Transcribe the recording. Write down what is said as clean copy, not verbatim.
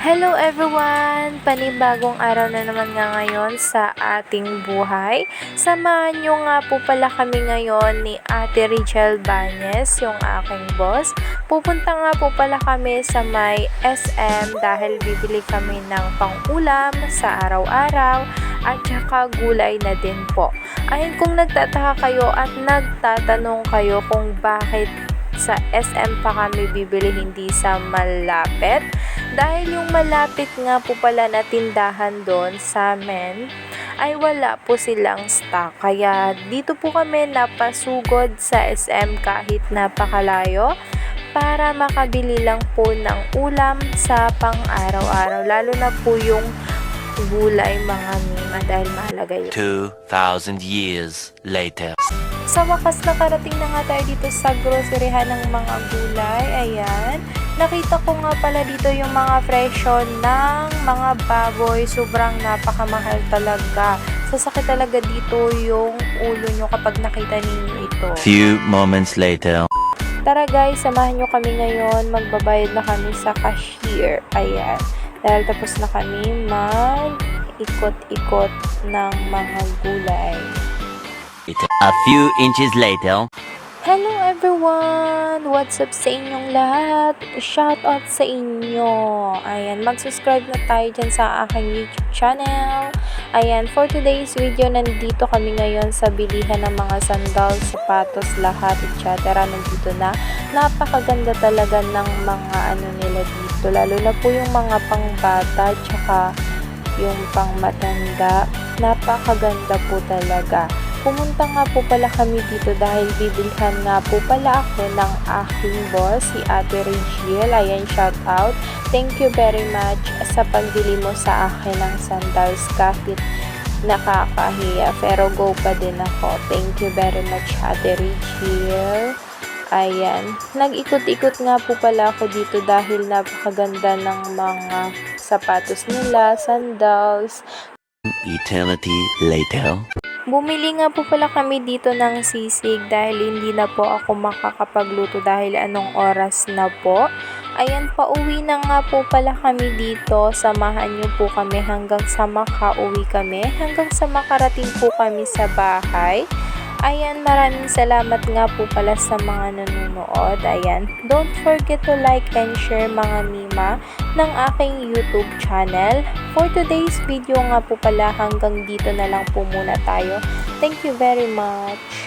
Hello everyone! Panibagong araw na naman nga ngayon sa ating buhay. Samahan nyo nga po pala kami ngayon ni Ate Richelle Banyes, yung aking boss. Pupunta nga po pala kami sa may SM dahil bibili kami ng pang-ulam sa araw-araw at saka gulay na din po. Ayun, kung nagtataka kayo at nagtatanong kayo kung bakit sa SM pa kami bibili hindi sa malapit, dahil yung malapit nga po pala na tindahan doon sa amin ay wala po silang stock, kaya dito po kami napasugod sa SM kahit napakalayo para makabili lang po ng ulam sa pang araw-araw, lalo na po yung gulay mga mima dahil mahalaga yun. 2,000 years later. Sa wakas nakarating na nga tayo dito sa groceryhan ng mga gulay. Ayan. Nakita ko nga pala dito yung mga presyo ng mga baboy. Sobrang napakamahal talaga. Sasakit talaga dito yung ulo nyo kapag nakita ninyo ito. Few moments later. Tara guys, samahan nyo kami ngayon. Magbabayad na kami sa cashier. Ayan. Dahil tapos na kami mag-ikot-ikot ng mga gulay. A few inches later. Hello everyone! What's up sa inyong lahat? Shout out sa inyo! Ayan, mag-subscribe na tayo dyan sa aking YouTube channel. Ayan, for today's video, nandito kami ngayon sa bilihan ng mga sandals, sapatos, lahat, etc. Nandito na. Napakaganda talaga ng mga nila dito. Lalo na po yung mga pangbata, tsaka yung pangmatanda. Napakaganda po talaga. Pumunta nga po pala kami dito dahil bibilhan nga po pala ako ng aking boss, si Ate Richelle. Ayan, shout out. Thank you very much sa pagbili mo sa akin ng sandals kahit nakakahiya. Pero go pa din ako. Thank you very much, Ate Richelle. Ayan. Nag-ikot-ikot nga po pala ako dito dahil napakaganda ng mga sapatos nila, sandals. Eternity later. Bumili nga po pala kami dito ng sisig dahil hindi na po ako makakapagluto dahil anong oras na po. Ayan, pauwi na nga po pala kami dito. Samahan niyo po kami hanggang sa makauwi kami. Hanggang sa makarating po kami sa bahay. Ayan, maraming salamat nga po pala sa mga nanonood. Ayan, don't forget to like and share mga mima ng aking YouTube channel. For today's video nga po pala, hanggang dito na lang po muna tayo. Thank you very much.